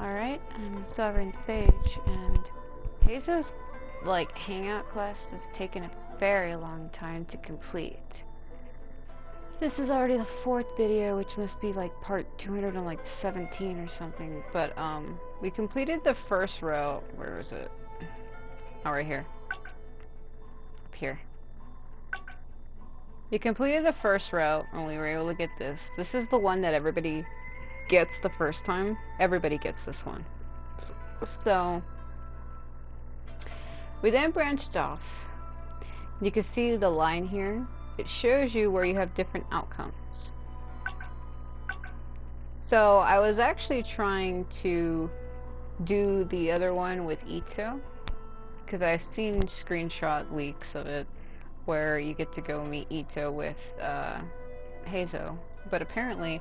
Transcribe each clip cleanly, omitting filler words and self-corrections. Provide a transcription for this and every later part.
Alright, I'm Sovereign Sage, and Heizou's, Hangout quest has taken a very long time to complete. This is already the 4th video, which must be, part 217 or something, but, we completed the first row. Where is it? Oh, right here. Up here. We completed the first row, and we were able to get this. This is the one that everybody gets the first time. Everybody gets this one. So we then branched off. You can see the line here. It shows you where you have different outcomes. So I was actually trying to do the other one with Itto, because I've seen screenshot leaks of it where you get to go meet Itto with Heizou, but apparently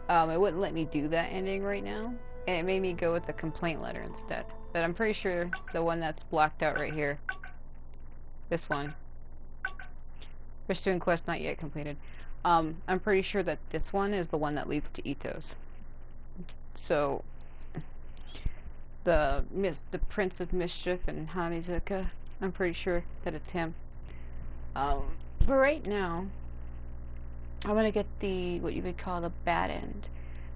it wouldn't let me do that ending right now, and it made me go with the complaint letter instead. But I'm pretty sure the one that's blocked out right here, this one, pursuing quest not yet completed, I'm pretty sure that this one is the one that leads to Itto's. So the Prince of Mischief and Hanizuka, I'm pretty sure that it's him. But right now I'm gonna get what you would call the bad end.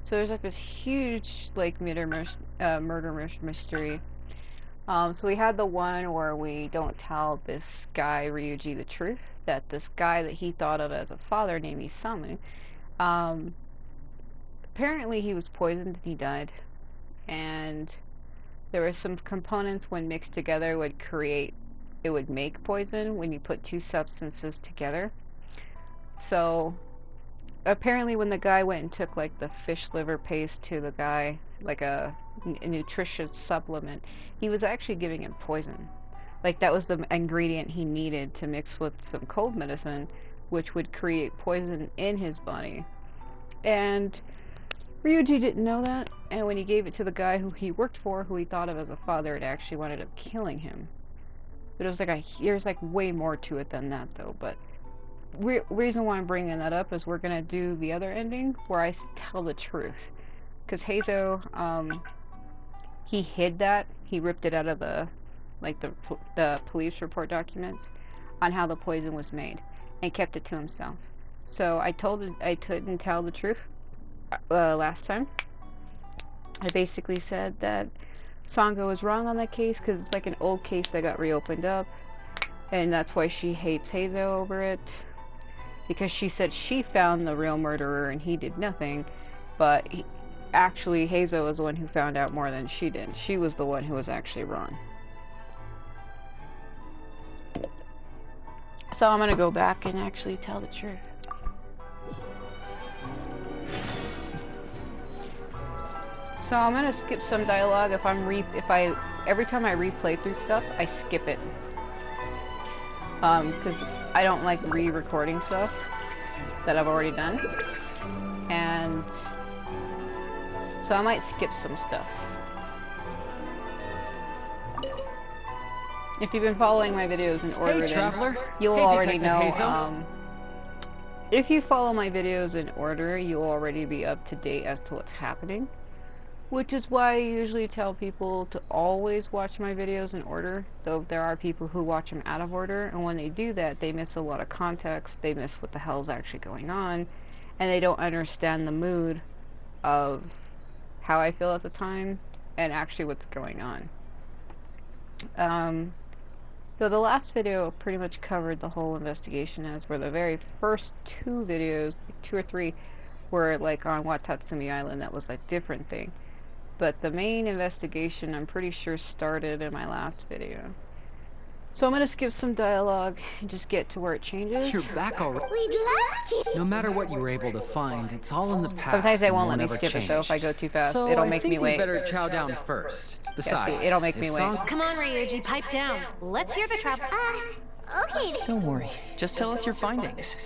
So there's this huge murder mystery. So we had the one where we don't tell this guy Ryuji the truth, that this guy that he thought of as a father named Isamu, apparently he was poisoned and he died, and there were some components when mixed together would make poison when you put two substances together. So apparently when the guy went and took the fish liver paste to the guy, a nutritious supplement, he was actually giving him poison. That was the ingredient he needed to mix with some cold medicine, which would create poison in his body. And Ryuji didn't know that, and when he gave it to the guy who he worked for, who he thought of as a father, it actually wound up killing him. But it was there's way more to it than that though. But reason why I'm bringing that up is we're gonna do the other ending where I tell the truth, because Heizou, he hid that. He ripped it out of the police report documents on how the poison was made and kept it to himself. So I didn't tell the truth last time. I basically said that Sangha was wrong on that case because it's an old case that got reopened up, and that's why she hates Heizou over it, because she said she found the real murderer and he did nothing, but actually Heizou was the one who found out more than she did. She was the one who was actually wrong. So I'm gonna go back and actually tell the truth. So I'm gonna skip some dialogue. Every time I replay through stuff, I skip it. Because I don't like re-recording stuff that I've already done. And so I might skip some stuff. If you've been following my videos in order, then you'll already know. If you follow my videos in order, you'll already be up to date as to what's happening. Which is why I usually tell people to always watch my videos in order, though there are people who watch them out of order, and when they do that, they miss a lot of context, they miss what the hell's actually going on, and they don't understand the mood of how I feel at the time, and actually what's going on. So the last video pretty much covered the whole investigation, as were the very first 2 videos, 2 or 3, were on Watatsumi Island. That was a different thing. But the main investigation, I'm pretty sure, started in my last video. So I'm gonna skip some dialogue and just get to where it changes. You're back already. We'd love to. No matter what you were able to find, it's all in the past. Sometimes they won't let me never skip it though if I go too fast. So It'll make me wait. We better chow down first. Besides, yeah, see, it'll make me wait. Come on, Ryuji, pipe down. Let's hear the travel. Okay. Don't worry. Just tell us your findings.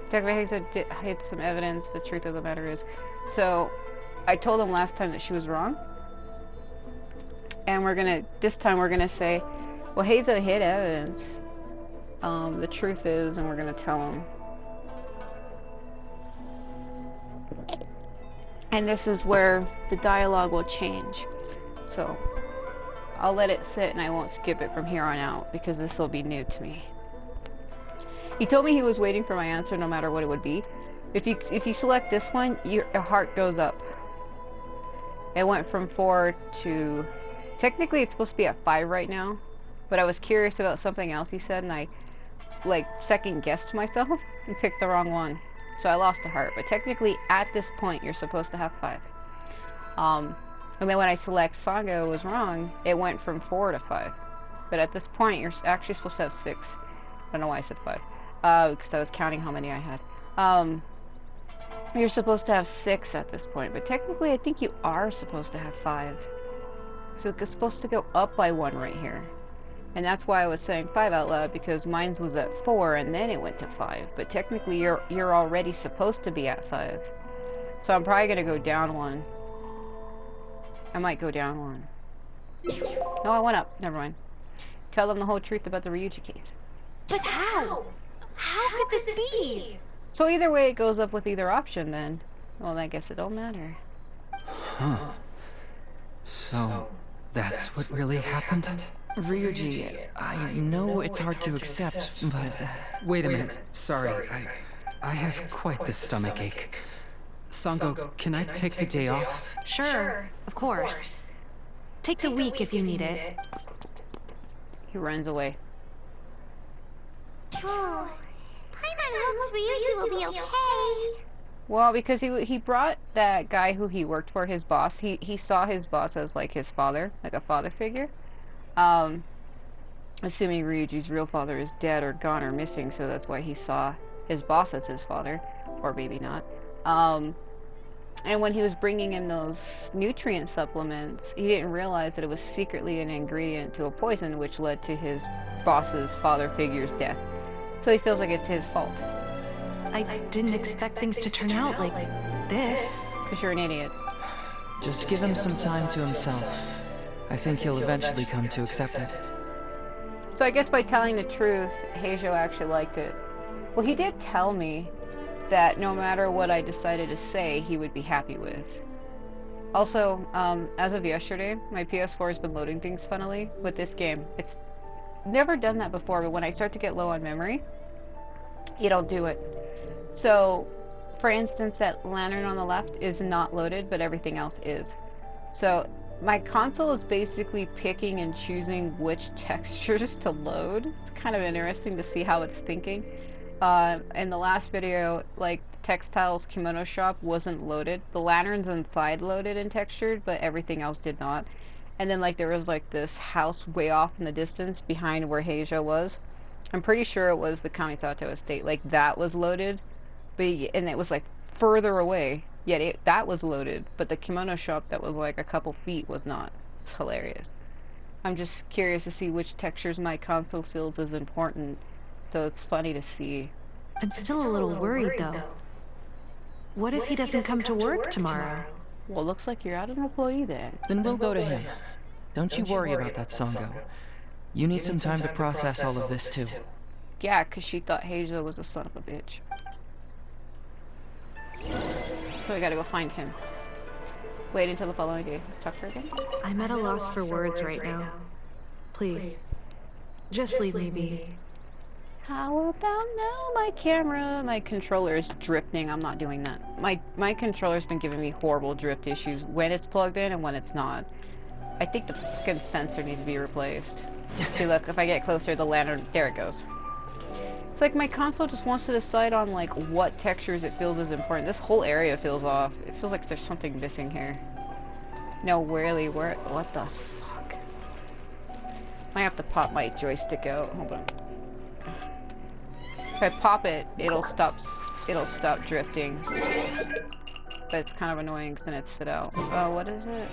Heizou hid some evidence. The truth of the matter is, so I told him last time that she was wrong, and this time we're gonna say, well, Heizou hid evidence. The truth is, and we're gonna tell him. And this is where the dialogue will change. So I'll let it sit and I won't skip it from here on out because this will be new to me. He told me he was waiting for my answer no matter what it would be. If you select this one, your heart goes up. It went from 4 to... Technically it's supposed to be at 5 right now. But I was curious about something else he said and I like second guessed myself and picked the wrong one. So I lost a heart. But technically at this point you're supposed to have 5. And then when I select Sango, it was wrong. It went from 4 to 5. But at this point you're actually supposed to have 6. I don't know why I said 5. Because I was counting how many I had. You're supposed to have 6 at this point, but technically I think you are supposed to have 5. So it's supposed to go up by 1 right here. And that's why I was saying 5 out loud, because mine was at 4 and then it went to 5. But technically you're already supposed to be at 5. So I'm probably gonna go down 1. I might go down 1. No, I went up. Never mind. Tell them the whole truth about the Ryuji case. But how? How could this be? So either way, it goes up with either option then. Well, I guess it don't matter. Huh. So, that's what really happened? Ryuji, I know it's hard to accept, but... Wait a minute. Sorry, I have quite the stomach ache. Sango, can I take the day off? Sure, of course. Take the week if you need it. He runs away. Oh, Paimon hopes Ryuji will be okay. Well, because he brought that guy who he worked for, his boss. He saw his boss as like his father, like a father figure. Assuming Ryuji's real father is dead or gone or missing, so that's why he saw his boss as his father, or maybe not. And when he was bringing him those nutrient supplements, he didn't realize that it was secretly an ingredient to a poison, which led to his boss's father figure's death. So he feels like it's his fault. I didn't expect things to turn out like this. Because you're an idiot. just give him some time to himself. I think he'll eventually come to accept it. So I guess by telling the truth, Heizou actually liked it. Well, he did tell me that no matter what I decided to say, he would be happy with. Also, as of yesterday, my PS4 has been loading things funnily with this game. It's never done that before, but when I start to get low on memory, it'll do it. So, for instance, that lantern on the left is not loaded, but everything else is. So, my console is basically picking and choosing which textures to load. It's kind of interesting to see how it's thinking. In the last video, like, Textile's kimono shop wasn't loaded. The lanterns inside loaded and textured, but everything else did not. And then, like, there was, like, this house way off in the distance behind where Heizou was. I'm pretty sure it was the Kamisato estate. Like, that was loaded, and it was, like, further away. Yet that was loaded, but the kimono shop that was, like, a couple feet was not. It's hilarious. I'm just curious to see which textures my console feels is important. So it's funny to see. I'm still a little worried, though. What if he doesn't come to work tomorrow? Well, looks like you're out an employee then. Then we'll go to him. Don't you worry about that, Sango. You need some time to process all of this, too. Yeah, because she thought Heizou was a son of a bitch. So I gotta go find him. Wait until the following day. Let's talk to her again. I'm at a loss for words right now. Please, just leave me be. How about now, my controller is drifting. I'm not doing that. My controller's been giving me horrible drift issues when it's plugged in and when it's not. I think the fucking sensor needs to be replaced. See, look, if I get closer, the lantern, there it goes. It's like my console just wants to decide on, like, what textures it feels is important. This whole area feels off. It feels like there's something missing here. No, really, what the fuck? Might have to pop my joystick out. Hold on. If I pop it, it'll stop drifting. But it's kind of annoying because then it's sit out. Oh, what is it?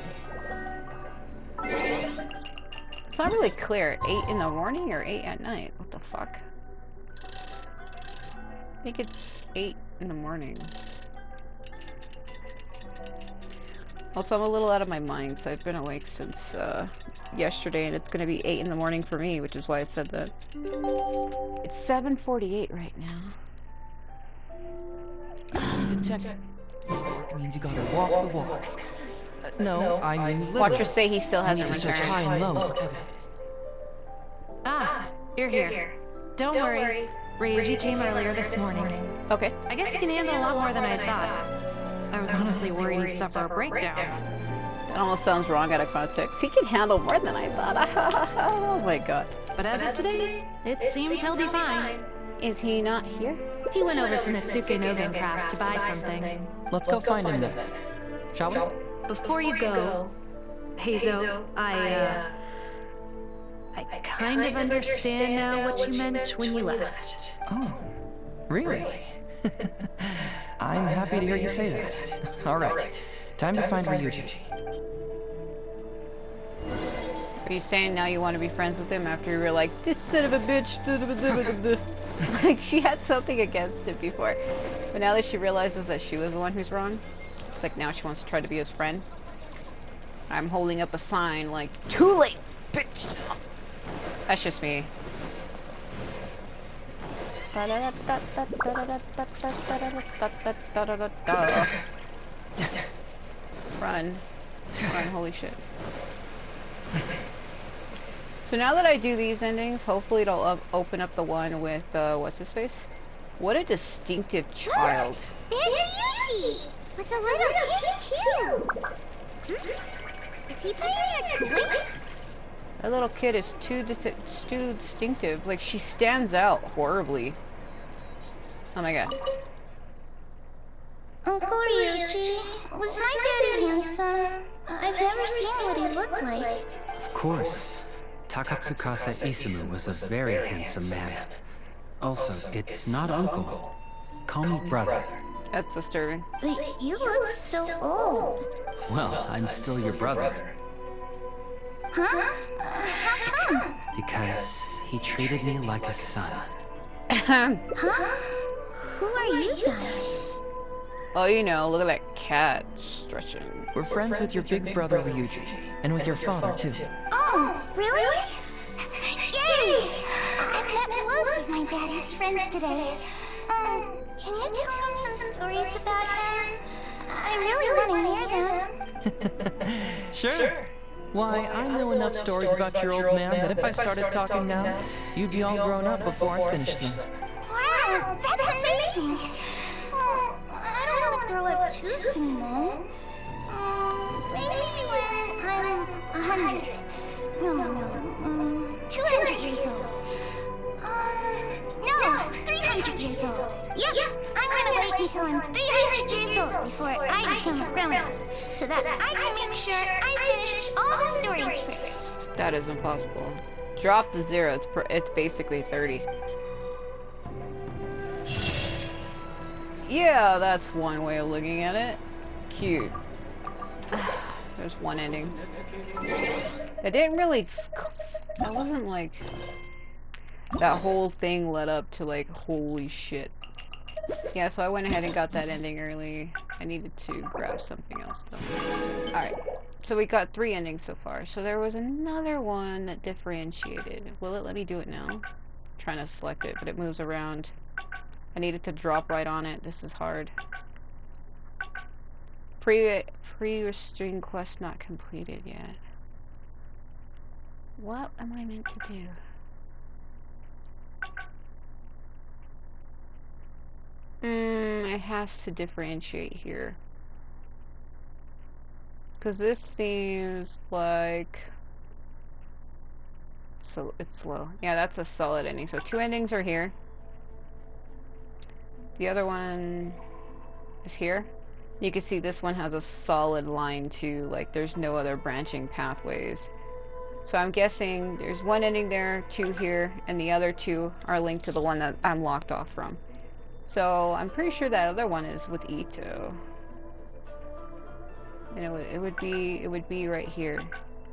It's not really clear. 8 in the morning or 8 at night? What the fuck? I think it's 8 in the morning. Also, I'm a little out of my mind, so I've been awake since yesterday, and it's gonna be 8 in the morning for me, which is why I said that. It's 7:48 right now. Work means you gotta walk the walk. No, I mean literally. Watch her say he still You hasn't need to search returned. high and low for evidence. Ah, you're here. Don't worry. Ryuji came earlier this morning. Okay. I guess he can handle a lot more than I thought. I was honestly worried he'd suffer a breakdown. That almost sounds wrong out of context. He can handle more than I thought. Oh my god. But as of today, it seems he'll be fine. Is he not here? He went over to Natsuke Nogen Crafts to buy something. Let's go find him then. Shall we? Before you go, Heizou, I kind of understand now what you meant when you left. Oh, really? I'm happy to hear you say that. All right, time to find Ryuji. Are you saying now you want to be friends with him after you were like, this son of a bitch? Like, she had something against him before. But now that she realizes that she was the one who's wrong, it's like now she wants to try to be his friend. I'm holding up a sign like, too late, bitch! That's just me. Run. Run, holy shit. So now that I do these endings, hopefully it'll open up the one with, what's his face? What a distinctive child. There's Ryuji! With a little kid, too! Is he playing your toys? That little kid is too distinctive. Like, she stands out horribly. Oh my god. Uncle Ryuji, was my daddy handsome? I've never seen what he looked like. Of course. Takatsukasa Isamu was a very handsome man. Also, it's not uncle. Call me brother. That's disturbing. But you look so old. Well, I'm still your brother. Huh? How come? Because he treated me like a son. Huh? Who are you guys? Oh, you know, look at that cat stretching. We're friends with your big brother Ryuji, and with your father too. Oh, really? Yay! I've met loads of my daddy's friends today. Can you tell me some stories about him? I really want to hear them. Sure. Why, I know enough stories about your old man that if I started talking now, you'd be all grown up before I finished them. Wow, that's amazing. Well, I don't want to grow up too soon, then. Maybe when I'm 100. No, 200 years old. No, 300 years old. Yep, I'm gonna wait until I'm 300 years old before I become a grown-up, so that I can make sure I finish all the stories first. That is impossible. Drop the 0. It's basically 30. Yeah, that's one way of looking at it. Cute. There's one ending. It didn't really... That wasn't like... That whole thing led up to like, holy shit. Yeah, so I went ahead and got that ending early. I needed to grab something else though. Alright, so we got 3 endings so far. So there was another one that differentiated. Will it let me do it now? I'm trying to select it, but it moves around. I needed to drop right on it. This is hard. Pre-restrained quest not completed yet. What am I meant to do? It has to differentiate here. Because this seems like... So it's slow. Yeah, that's a solid ending. So 2 endings are here. The other one is here. You can see this one has a solid line too. Like there's no other branching pathways. So I'm guessing there's 1 ending there, 2 here, and the other 2 are linked to the one that I'm locked off from. So I'm pretty sure that other one is with Itto. And it would be right here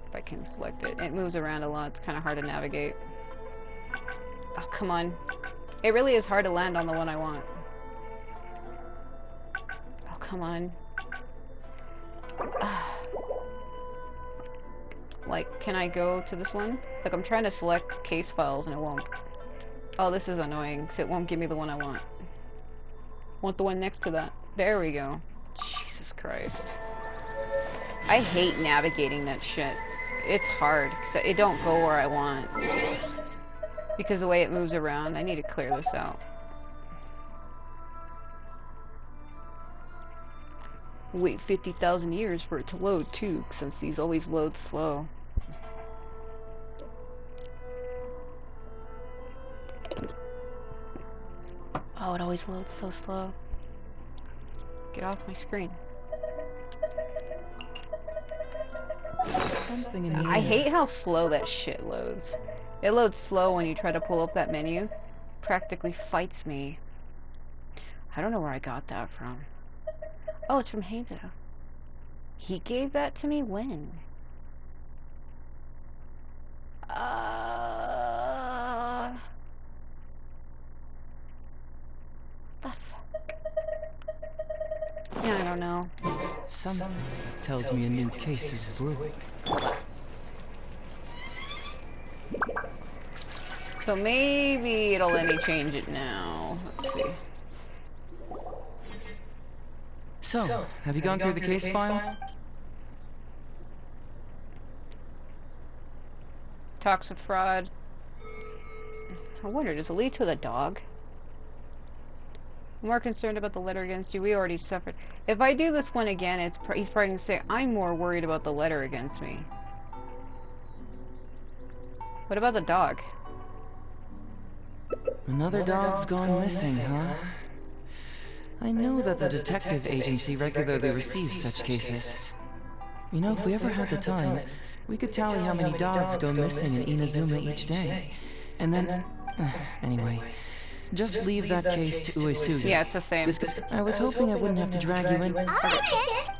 if I can select it. It moves around a lot. It's kind of hard to navigate. Oh, come on. It really is hard to land on the one I want. Oh, come on. Like, can I go to this one? Like, I'm trying to select case files and it won't. Oh, this is annoying because it won't give me the one I want. Want the one next to that. There we go. Jesus Christ. I hate navigating that shit. It's hard, because it don't go where I want. Because the way it moves around, I need to clear this out. Wait 50,000 years for it to load too, since these always load slow. Oh, it always loads so slow. Get off my screen. Something in the I air. hate how slow that shit loads. It loads slow when you try to pull up that menu. Practically fights me. I don't know where I got that from. Oh, it's from Heizou. He gave that to me when? The fuck? Yeah, I don't know. Something that tells me a new case is brewing. So maybe it'll let me change it now. Let's see. So, have you gone through the case file? Talks of fraud. I wonder, does it lead to the dog? I'm more concerned about the letter against you. We already suffered. If I do this one again, he's probably going to say, I'm more worried about the letter against me. What about the dog? Another dog's gone missing, huh? I know that the detective agency regularly receives such cases. You know, if we ever had the time, we could tally how many dogs go missing in Inazuma each day. And then... anyway, just leave that case to Uesugi. Yeah, it's the same. I was hoping I wouldn't have to drag you in.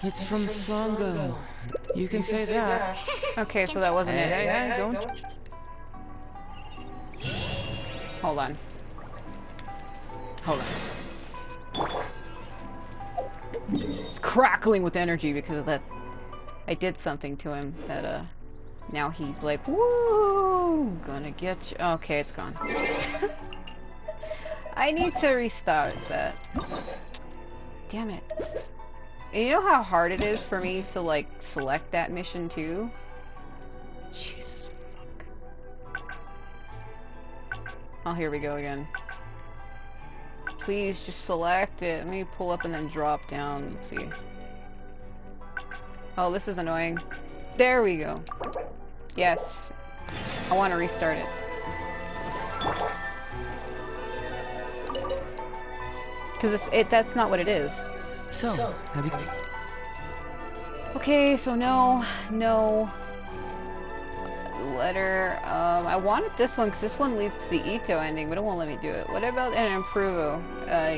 It's from Sango. You can say that. Okay, so that wasn't it. Hey, don't... Hold on. Hold on. It's crackling with energy because of that. I did something to him that, now he's like, woo, gonna get you. Okay, it's gone. I need to restart that. Damn it. And you know how hard it is for me to, like, select that mission too? Jesus fuck. Oh, here we go again. Please just select it. Let me pull up and then drop down. Let's see. Oh, this is annoying. There we go. Yes. I want to restart it. Because that's not what it is. So, have you... Okay, so no letter. I wanted this one because this one leads to the Itto ending, but it won't let me do it. What about an Improvo,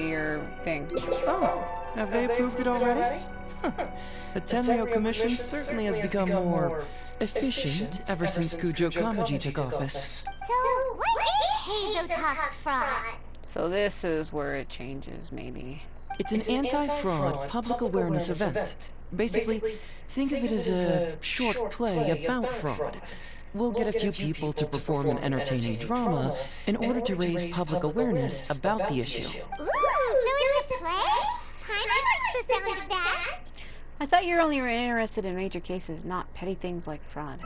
your thing? Oh, have they approved it already? The Tenryo Commission certainly has become more efficient ever since Kujo Kamaji took office. So, what is Heizou Talks fraud? So this is where it changes, maybe. It's an anti-fraud public awareness event. Basically, think of it as a short play about fraud. We'll get a few people to perform an entertaining drama in order to raise public awareness about the issue. Ooh, so it's a play? Paimon likes the sound of that. I thought you were only interested in major cases, not petty things like fraud.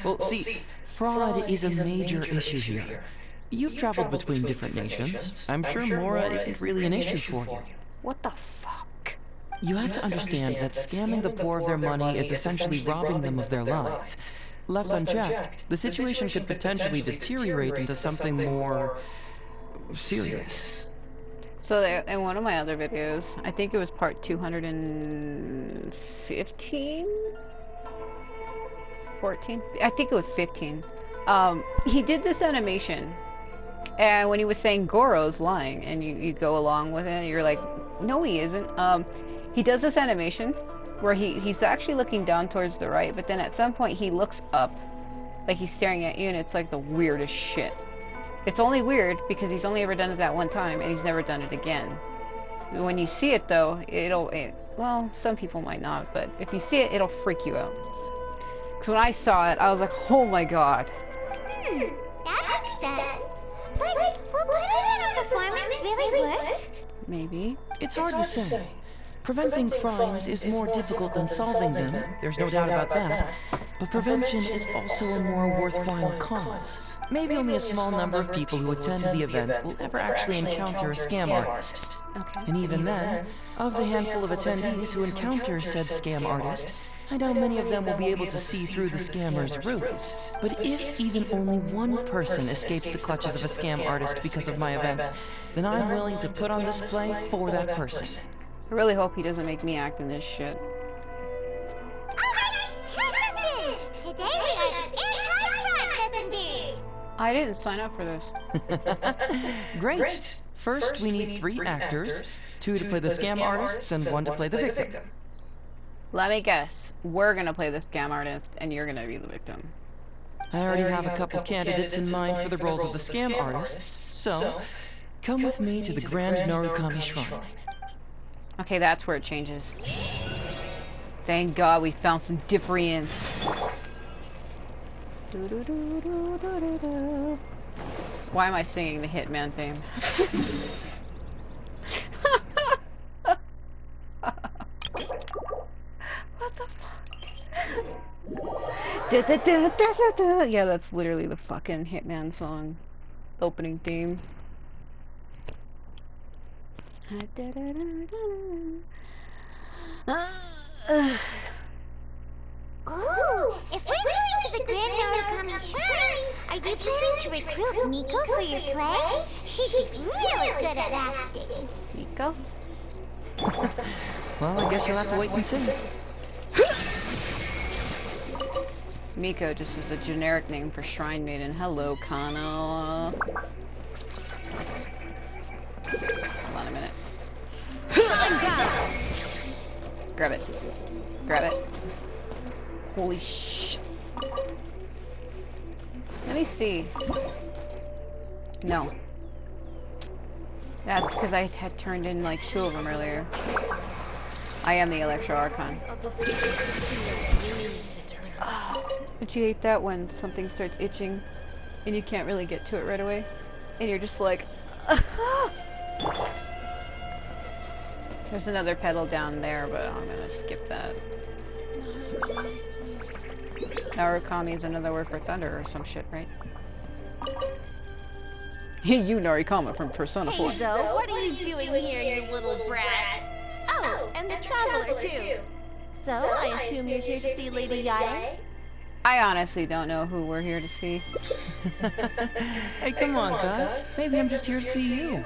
Well, see, fraud is a major issue here. You've traveled between different nations. I'm sure Mora isn't really an issue for you. What the fuck? You have to understand that scamming the poor of their money is essentially robbing them of their lives. Left unchecked, the situation could potentially deteriorate into something more... serious. So in one of my other videos, I think it was part 215? 14? I think it was 15. He did this animation, and when he was saying Goro's lying, and you go along with it, you're like, no he isn't. He does this animation where he's actually looking down towards the right, but then at some point he looks up, like he's staring at you, and it's like the weirdest shit. It's only weird because he's only ever done it that one time, and he's never done it again. When you see it though, well, some people might not, but if you see it, it'll freak you out. Because when I saw it, I was like, oh my god. That makes sense. But will putting on a performance really work? Maybe. It's hard to say. Preventing crimes is more difficult than solving them, there's no doubt about that. But prevention is also a more worthwhile cause. Maybe only a small number of people who attend the event will ever actually encounter a scam artist. Okay. And even then, of the handful of attendees who encounter said scam artist, I doubt many of them will be able to see through the scammer's ruse. But if even only one person escapes the clutches of a scam artist because of my event, then I'm willing to put on display for that person. I really hope he doesn't make me act in this shit. Listen! Today we are the anti-fraud messengers! I didn't sign up for this. Great. First, we need 3 actors, 2 to play the scam artists and 1 to play the victim. Let me guess. We're gonna play the scam artist, and you're gonna be the victim. I already have a couple candidates in mind for the roles of the scam artists, so come with me to the Grand Narukami Shrine. Okay, that's where it changes. Thank God we found some difference. Why am I singing the Hitman theme? What the fuck? Yeah, that's literally the fucking Hitman song. Opening theme. Ooh, if we're going to the Grand Narukami Shrine, are you planning to recruit Miko for your play? She'd be really good at acting. Nico? Well, I guess you'll have to wait and see. Miko just is a generic name for Shrine Maiden. Hello, Kana. Hold on a minute. Grab it. Grab it. Holy shit. Let me see. No. That's because I had turned in like 2 of them earlier. I am the Electro Archon. But you hate that when something starts itching and you can't really get to it right away. And you're just like... There's another pedal down there, but I'm gonna skip that. Narukami is another word for thunder or some shit, right? You Narikama from Persona 4. Heizou, what are you doing here, you little brat? Oh, and the Traveler too. So, I assume you're here to see Lady Yae? I honestly don't know who we're here to see. Hey, come on, Gus. Maybe I'm just here to see you.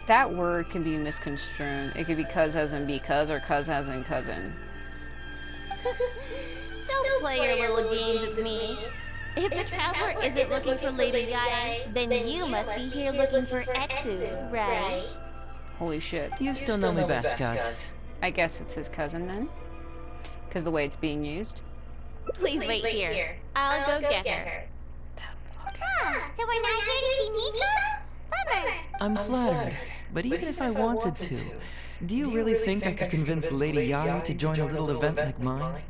That word can be misconstrued. It could be cuz as in because or cuz as in cousin. Don't play your little games with me. If the Traveler isn't looking for Lady Yae, then you must be here looking for Heizou, right? Holy shit. You still know me best, Gus. I guess it's his cousin then? Because the way it's being used? Please wait here. I'll go get her. Ah, so we're not here to see Miko? Bummer. I'm flattered, but even if I wanted to, do you really think I could convince Lady Yae to join a little event like mine?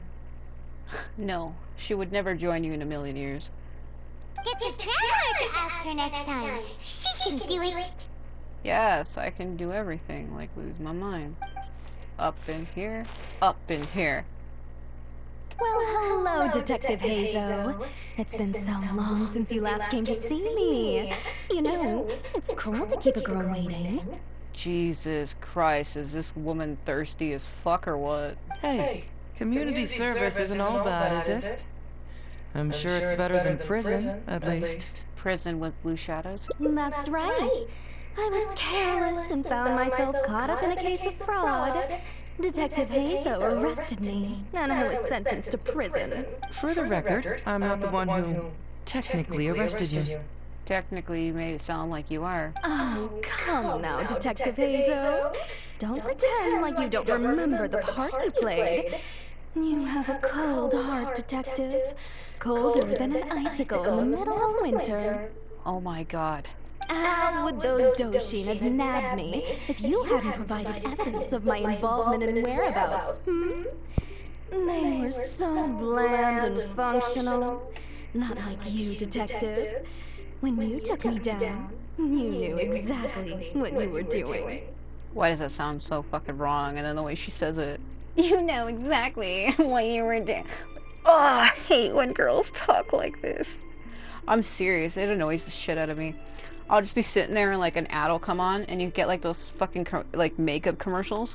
No, she would never join you in a million years. Get the Traveler to ask her next time. She can do it. Yes, I can do everything, like lose my mind. Up in here, up in here. Well, hello, Detective Heizou. It's been so long since you last came to see me. You know, it's cruel to keep a girl waiting. Jesus Christ, is this woman thirsty as fuck or what? Hey, community service isn't all bad, is it? I'm sure it's better than prison, at least. Prison with blue shadows? That's right. I was careless and found myself caught up in a case of fraud. Detective Heizou arrested me, and I was sentenced to prison. For the record, I'm not the one who technically arrested you. Technically, you made it sound like you are. Oh, come now, Detective Heizou. Don't pretend like you don't remember the part you played. You have a cold heart, Detective. Colder than an icicle in the middle of winter. Oh my god. How would those Doshin have nabbed me if you hadn't provided evidence of my involvement in whereabouts, They were so bland and functional. Not like you, Detective. When you took me down, you knew exactly what you were doing. Why does that sound so fucking wrong? And then the way she says it, you know exactly what you were doing. Oh, I hate when girls talk like this. I'm serious. It annoys the shit out of me. I'll just be sitting there and like an ad will come on and you get like those fucking like makeup commercials.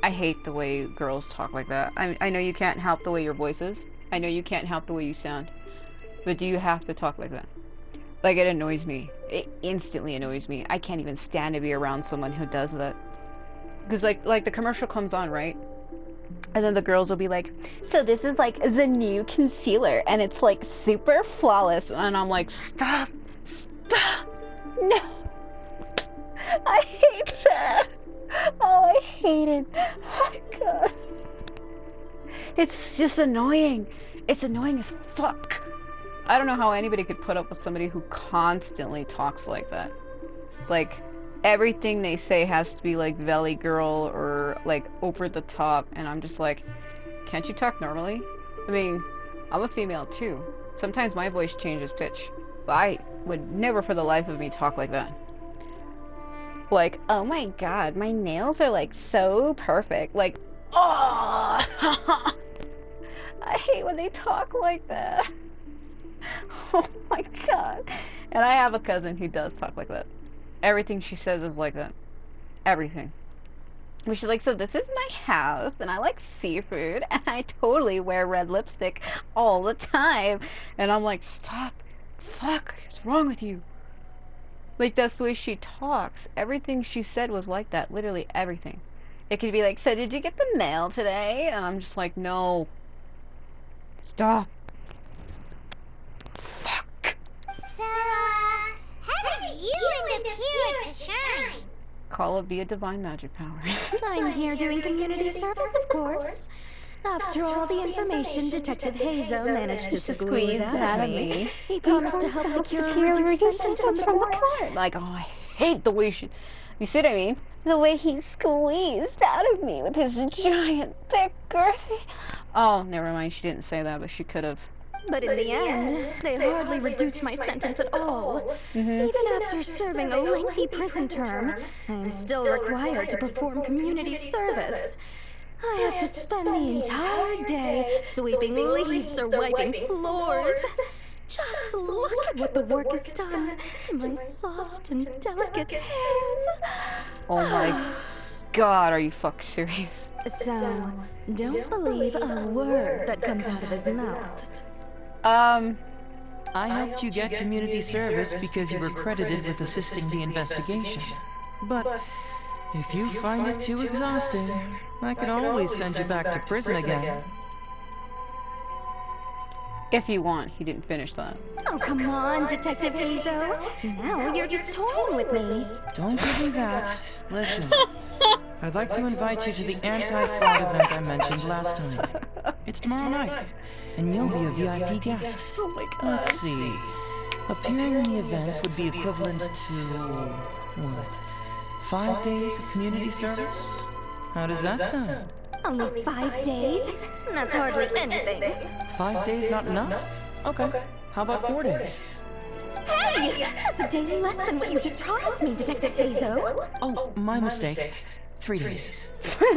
I hate the way girls talk like that. I know you can't help the way your voice is. I know you can't help the way you sound. But do you have to talk like that? Like, it annoys me. It instantly annoys me. I can't even stand to be around someone who does that. Because like the commercial comes on, right? And then the girls will be like, so this is like the new concealer and it's like super flawless. And I'm like, stop, no. I hate that. Oh, I hate it. Oh my god. It's just annoying. It's annoying as fuck. I don't know how anybody could put up with somebody who constantly talks like that. Like, everything they say has to be like Valley Girl or like over the top, and I'm just like, can't you talk normally? I mean, I'm a female too. Sometimes my voice changes pitch, but I would never for the life of me talk like that. Like, oh my god, my nails are like so perfect. Like, oh! I hate when they talk like that. Oh my god. And I have a cousin who does talk like that. Everything she says is like that. Everything. But she's like, so this is my house, and I like seafood, and I totally wear red lipstick all the time. And I'm like, stop. Fuck. What's wrong with you? Like, that's the way she talks. Everything she said was like that. Literally everything. It could be like, so did you get the mail today? And I'm just like, no. Stop. Fuck. So, how did you end up here at the shrine? Call it via divine magic powers. I'm here doing community service, of course. After all the information Detective Heizou managed to squeeze out of me, he promised to help secure a reduced sentence from the court. Like, oh, I hate the way she... You see what I mean? The way he squeezed out of me with his giant, thick, girthy... Oh, never mind. She didn't say that, but she could have. But in the end, they hardly reduced my sentence at all. Even after serving a lengthy prison term, I am still required to perform community service. I have to spend the entire day sweeping leaves or wiping floors. Just look at what the work has done to my soft and delicate hands. Oh my god, are you fucking serious? So, don't believe a word that comes out of his mouth. I helped you get community service because you were credited with assisting the investigation. But if you find it too exhausting, I can always send you back to prison again. If you want. He didn't finish that. Oh, come on, Detective Heizou. Now you're just toying with me. Don't give me that. Listen, I'd like to invite you to the anti-fraud event I mentioned last time. It's tomorrow night, and you'll be a VIP guest. Oh my god. Let's see. Appearing in the event would be equivalent to... what? 5 days of community service? How does that sound? Only 5 days? That's hardly anything. 5 days not enough? Okay. How about 4 days? Hey! That's a day less than what you just promised me, Detective Heizou. Oh, my mistake. 3 days. All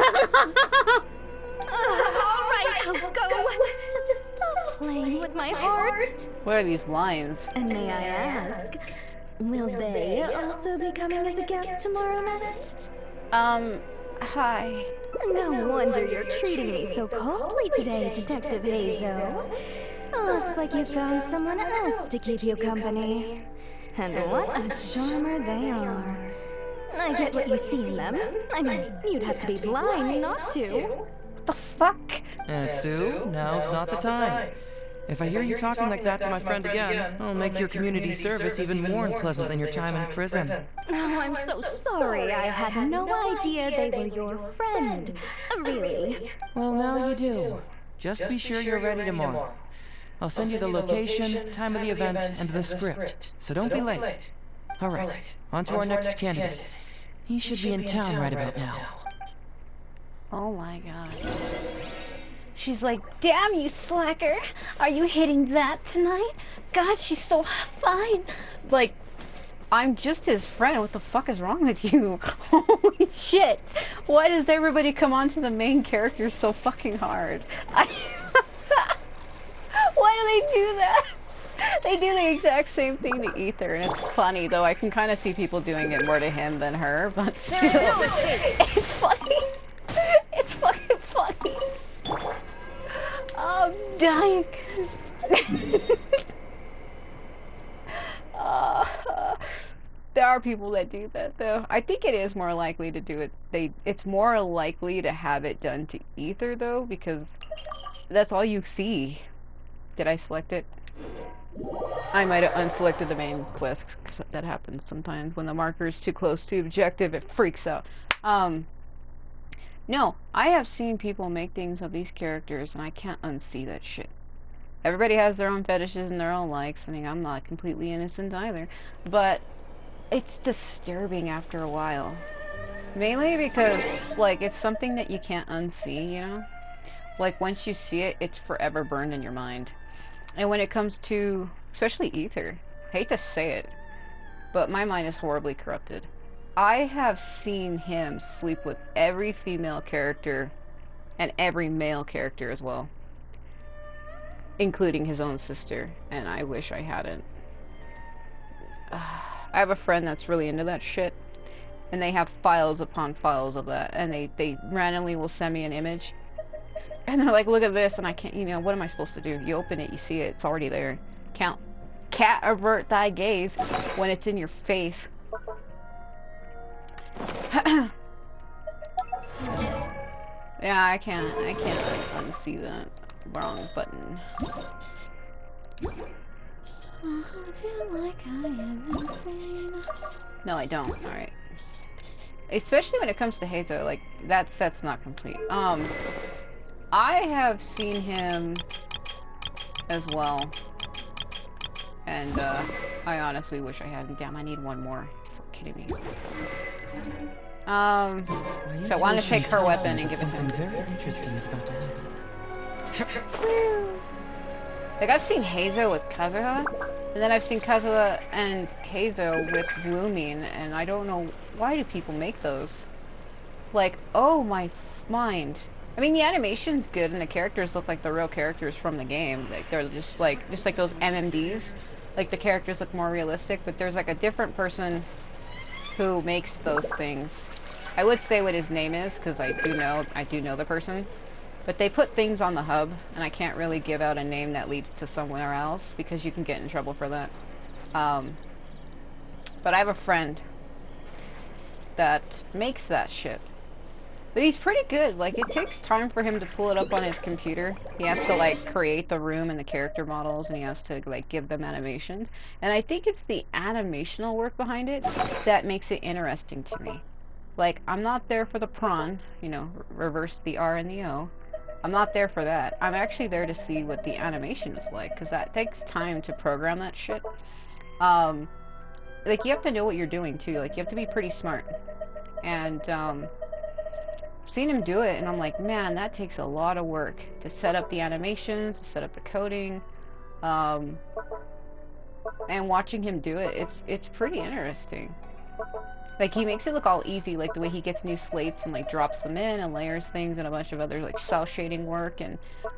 right, I'll go. Just stop playing with my heart. What are these lines? And may I ask, will they also be coming as a guest tomorrow night? Hi. No wonder you're treating me so coldly today, Detective Heizou. Looks like you found someone else to keep you company. And what a charmer they are. I get what you see in them. I mean, you'd have to be blind not to. What the fuck? Heizou, now's not the time. If I hear you talking like that to my friend again, I'll make your community service even more unpleasant than your time in prison. Oh, I'm so sorry. I had no idea they were your friend. Really. Well, now you do. Just be sure you're ready tomorrow. I'll send you the location, time of the event, and the script, so don't be late. All right, on to our next candidate. He should be in town right about now. Oh my god. She's like, damn you slacker, are you hitting that tonight? God, she's so fine. Like, I'm just his friend, what the fuck is wrong with you? Holy shit, why does everybody come on to the main character so fucking hard? Why do they do that? They do the exact same thing to Ether, and it's funny, though I can kind of see people doing it more to him than her, but still, it's funny. It's fucking funny. I'm dying. There are people that do that, though. I think it is more likely to do it. It's more likely to have it done to Ether, though, because that's all you see. Did I select it? I might have unselected the main quest, 'cause that happens sometimes. When the marker is too close to objective, it freaks out. No, I have seen people make things of these characters, and I can't unsee that shit. Everybody has their own fetishes and their own likes. I mean, I'm not completely innocent either. But it's disturbing after a while. Mainly because, like, it's something that you can't unsee, you know? Like, once you see it, it's forever burned in your mind. And when it comes to, especially Ether, I hate to say it, but my mind is horribly corrupted. I have seen him sleep with every female character and every male character as well, including his own sister, and I wish I hadn't. I have a friend that's really into that shit, and they have files upon files of that, and they randomly will send me an image, and they're like, look at this, and I can't, you know, what am I supposed to do? You open it, you see it, it's already there. Can't avert thy gaze when it's in your face. Yeah, I can't unsee that. Wrong button. I feel like I am insane. No, I don't. Alright. Especially when it comes to Heizou, like, that set's not complete. I have seen him as well. And, I honestly wish I hadn't. Damn, I need one more. You're kidding me. So I want to take her weapon and give it to him. Something very interesting is about to happen. Like, I've seen Heizou with Kazuha, and then I've seen Kazuha and Heizou with Blooming, and I don't know, why do people make those? Like, oh my mind. I mean, the animation's good, and the characters look like the real characters from the game. Like, they're just like those MMDs. Like, the characters look more realistic, but there's like a different person who makes those things. I would say what his name is, because I do know the person. But they put things on the hub, and I can't really give out a name that leads to somewhere else, because you can get in trouble for that. But I have a friend that makes that shit. But he's pretty good. Like, it takes time for him to pull it up on his computer. He has to, like, create the room and the character models, and he has to, like, give them animations. And I think it's the animational work behind it that makes it interesting to me. Like, I'm not there for the prawn, you know, reverse the R and the O. I'm not there for that. I'm actually there to see what the animation is like, because that takes time to program that shit. Like, you have to know what you're doing, too. Like, you have to be pretty smart. And, seen him do it, and I'm like, man, that takes a lot of work to set up the animations, to set up the coding, and watching him do it, it's pretty interesting. Like, he makes it look all easy, like the way he gets new slates and like drops them in and layers things and a bunch of other like cell shading work and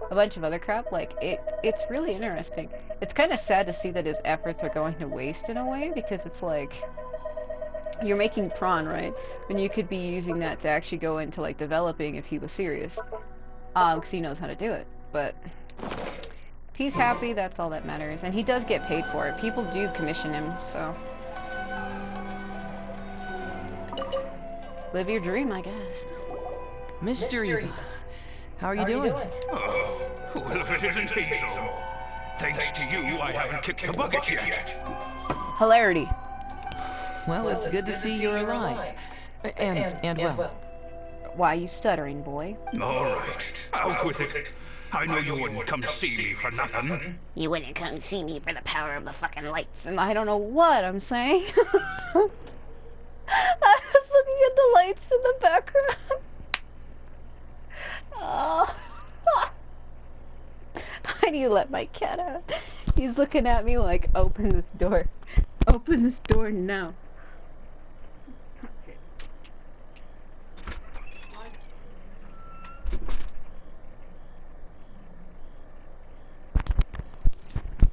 a bunch of other crap. Like, it's really interesting. It's kind of sad to see that his efforts are going to waste in a way, because it's like, you're making prawn, right? And you could be using that to actually go into like developing if he was serious, because he knows how to do it. But if he's happy, that's all that matters, and he does get paid for it. People do commission him, so live your dream, I guess. Mr. Iba, how are you doing? Oh, well, if it isn't Heizou. Thanks to you, I haven't kicked the bucket yet. Hilarity. Well, it's good to see you're alive. And well. Why are you stuttering, boy? All right, out with it. I know you wouldn't come see me for nothing. You wouldn't come see me for the power of the fucking lights. And I don't know what I'm saying. I was looking at the lights in the background. Oh. me let my cat out. He's looking at me like, open this door. Open this door now.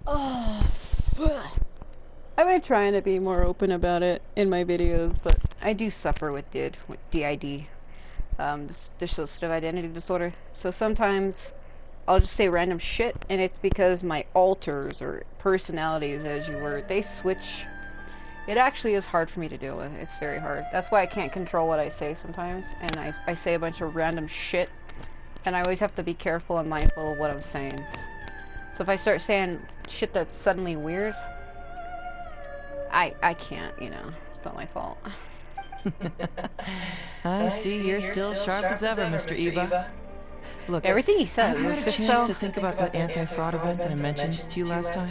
Oh, I've been trying to be more open about it in my videos, but I do suffer with DID, dissociative identity disorder. So sometimes I'll just say random shit, and it's because my alters or personalities, as you were, they switch. It actually is hard for me to deal with. It's very hard. That's why I can't control what I say sometimes, and I say a bunch of random shit, and I always have to be careful and mindful of what I'm saying. So if I start saying shit that's suddenly weird, I can't, you know. It's not my fault. I see you're still sharp as ever, Mr. Iba. Look, everything he says have you is had a just chance so... to think about that anti-fraud event I mentioned to you last time?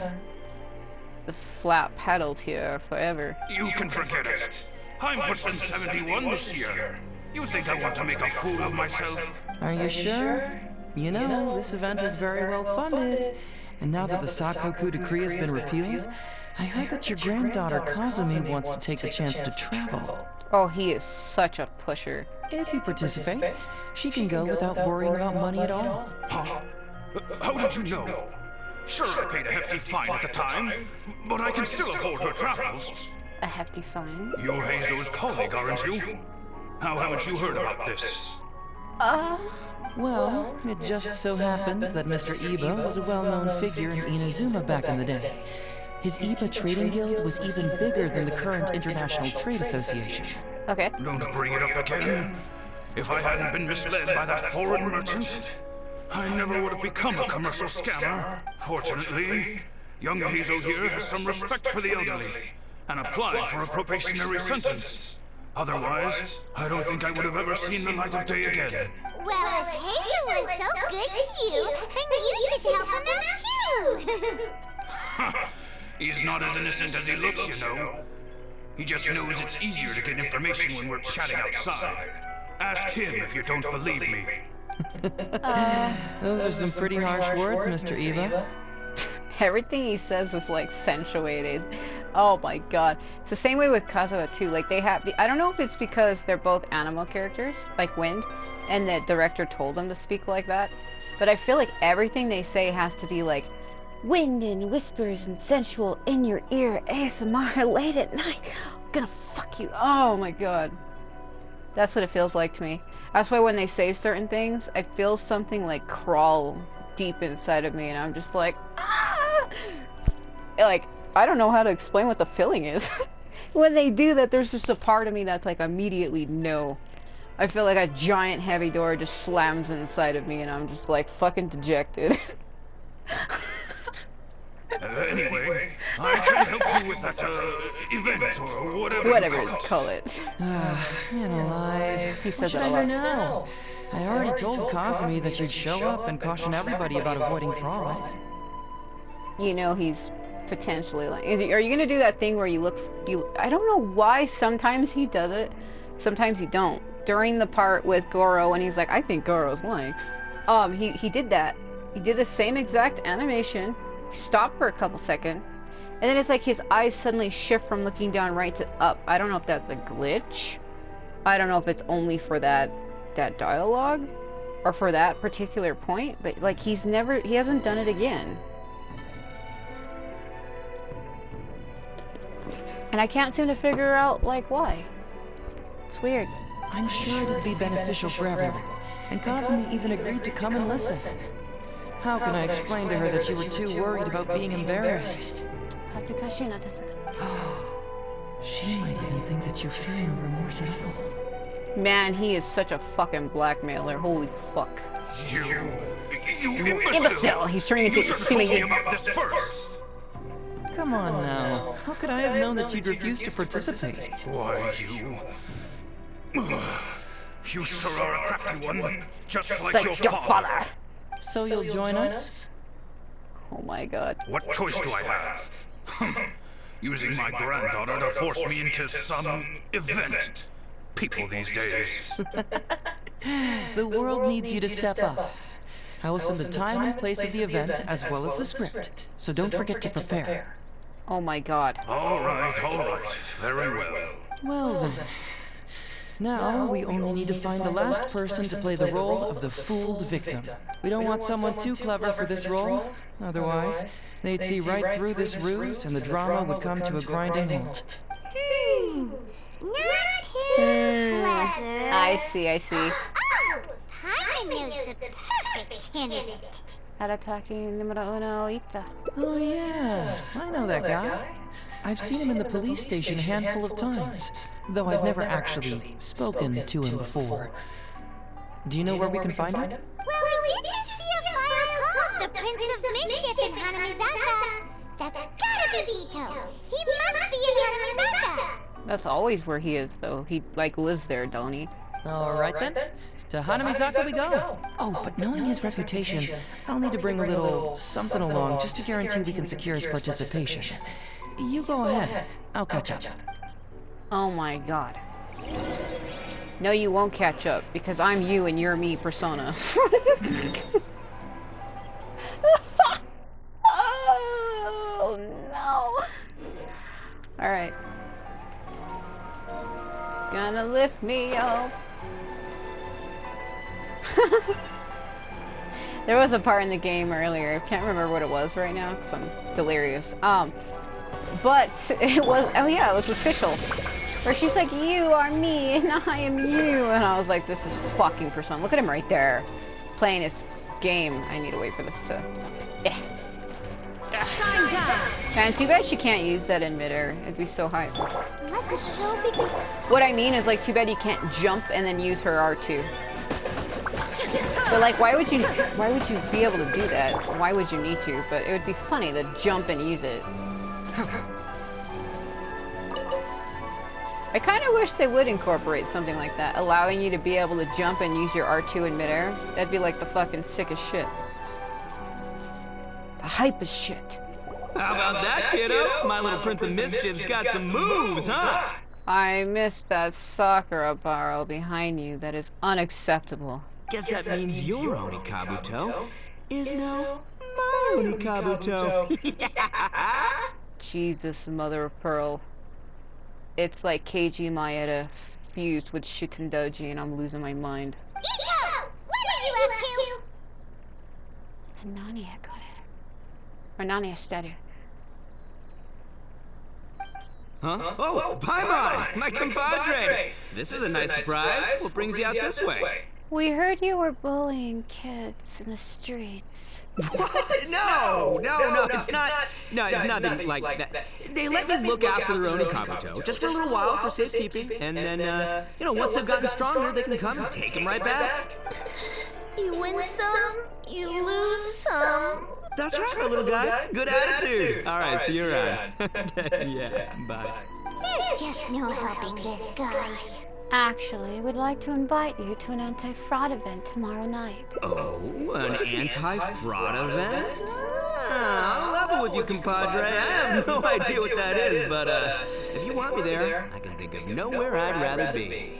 The flat paddles here forever. You can forget it. I'm pushing 71 this year. You think I want to make a fool of myself? Are you sure? You know, this event is very well funded. And now that the Sakoku decree has been repealed, I heard that your granddaughter Kazumi wants to take the chance to travel. Oh, he is such a pusher. If you participate, she can go without worrying about money at all. Huh? How did you know? Sure, I paid a hefty fine at the time, but I can still afford her travels. A hefty fine? You're Heizou's colleague, aren't you? How haven't you heard about this? Well, it just so happens that Mr. Iba was a well-known figure in Inazuma back in the day. His Iba Trading Guild was even bigger than the current International Trade Association. Okay. Don't bring it up again. If I hadn't been misled by that foreign merchant, I never would have become a commercial scammer. Fortunately, young Heizou here has some respect for the elderly, and applied for a probationary sentence. Otherwise, I don't think I would have ever seen the light of day again. Well, if Heizou was so good to you, then you should help him out too. He's not as innocent as he looks, you know. He just knows it's easier to get information when we're chatting outside. Ask him if you don't believe me. Those are some pretty harsh words, Mr. Iba. Everything he says is like accentuated. Oh my god. It's the same way with Kazuha too. Like they have, I don't know if it's because they're both animal characters, like Wind, and the director told them to speak like that. But I feel like everything they say has to be like, wind and whispers and sensual in your ear ASMR late at night. I'm gonna fuck you. Oh my god. That's what it feels like to me. That's why when they say certain things, I feel something like crawl deep inside of me, and I'm just like, ah! Like, I don't know how to explain what the feeling is. When they do that, there's just a part of me that's like immediately no. I feel like a giant heavy door just slams inside of me, and I'm just like fucking dejected. Anyway, I can help you with that, event or whatever you call it. Man alive. He What says should that I a do lot. now? I already told Kazumi that you'd show up and caution everybody about avoiding fraud. You know he's potentially like, are you gonna do that thing where I don't know why sometimes he does it, sometimes he don't. During the part with Goro, and he's like, I think Goro's lying. He did that. He did the same exact animation. Stop for a couple seconds, and then it's like his eyes suddenly shift from looking down right to up. I don't know if that's a glitch. I don't know if it's only for that dialogue or for that particular point, but like he hasn't done it again. And I can't seem to figure out like why. It's weird. I'm sure it'd be beneficial for everyone, and Kazumi even agreed to come and listen. How can I explain to her that you were too worried about being embarrassed? She might even think that you feel no remorse at all. Man, he is such a fucking blackmailer. Holy fuck. You imbecile! He's turning into You should have told me about this first. Come on now. How could I have known that you'd refuse to participate? Why, you... You sure are a crafty one, just like Like your your father. father. So you'll join us? Oh my god. What choice do I have? Using my granddaughter to force me into some event. People these days. The world needs you to step up. I will send the time and place of the event as well as the script, so don't forget to prepare. Oh my god. All right, very well. Well then. Now, we only need to find the last person to play the role of the fooled victim. We don't want someone too clever for this role, otherwise, they'd see right through this ruse and the drama would come to a grinding halt. Not too clever. I see. Oh! Paimon knows the perfect candidate. Arataki numero uno, Itto. Oh yeah, I know that guy. I've seen him in the police station a handful of times, though I've never actually spoken to him before. Do you know where we can find him? Well, we did just see a file called the Prince of Mischief in Hanamizaka. That's gotta be Itto. He must be in Hanamizaka. That's always where he is, though. He, like, lives there, don't he? Alright then. To Hanamizaka we go. Oh, but knowing his reputation, I'll need to bring a little something along just to guarantee we can secure his participation. You go ahead. I'll catch up. Oh my god. No, you won't catch up, because I'm you and you're me persona. Oh no. Alright. Gonna lift me up. There was a part in the game earlier, I can't remember what it was right now, because I'm delirious. But it was, oh yeah, it was official. Where she's like, you are me, and I am you. And I was like, this is fucking Persona. Look at him right there. Playing his game. I need to wait for this to... Shine down. And too bad she can't use that in midair. It'd be so high. Let the show begin. What I mean is, like, too bad you can't jump and then use her R2. But like, why would you be able to do that? Why would you need to? But it would be funny to jump and use it. I kind of wish they would incorporate something like that, allowing you to be able to jump and use your R2 in midair. That'd be like the fucking sickest shit. The hypest shit. How about that, kiddo? My little Prince of Mischief's got some moves, huh? I missed that Sakura barrel behind you. That is unacceptable. Guess that means your Onikabuto is now my Onikabuto. Jesus, mother of pearl. It's like Keiji Maeda fused with Shikendoji and I'm losing my mind. Itto! What are you up to? Nani got it. Or Nani study. Huh? Oh, Paimon! My compadre! This is a nice surprise. What brings you out this way? We heard you were bullying kids in the streets. What? No, it's not. No, it's nothing like that. They let me look after their Onikabuto just for a little while for safekeeping, and then, once they've gotten stronger, they can come and take him right back. You win some, you lose some. That's right, my little guy. Good attitude. All right, see you around. Yeah, bye. There's just no helping this guy. Actually, we'd like to invite you to an anti-fraud event tomorrow night. Oh, an anti-fraud event? I'll level with you, compadre. I have no idea what that is, but if you want me there, I can think of nowhere I'd rather be.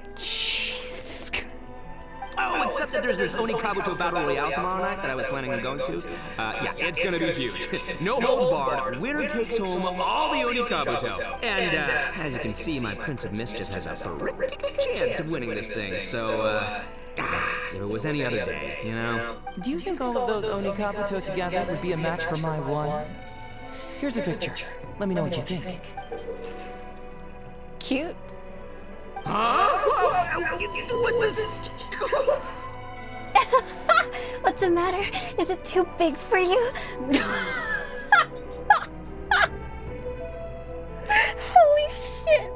Oh, except that there's this Onikabuto Battle Royale tomorrow night that I was planning on going to. Yeah, it's gonna be huge. No holds barred, winner takes home all the Onikabuto. And, as you can see, my Prince of Mischief has a pretty good chance of winning this thing, so, if it was any other day, you know? Do you think all of those Onikabuto together would be a match for my one? Here's a picture. Let me know what you think. Cute. Huh? Whoa, what this? What's the matter? Is it too big for you? Holy shit!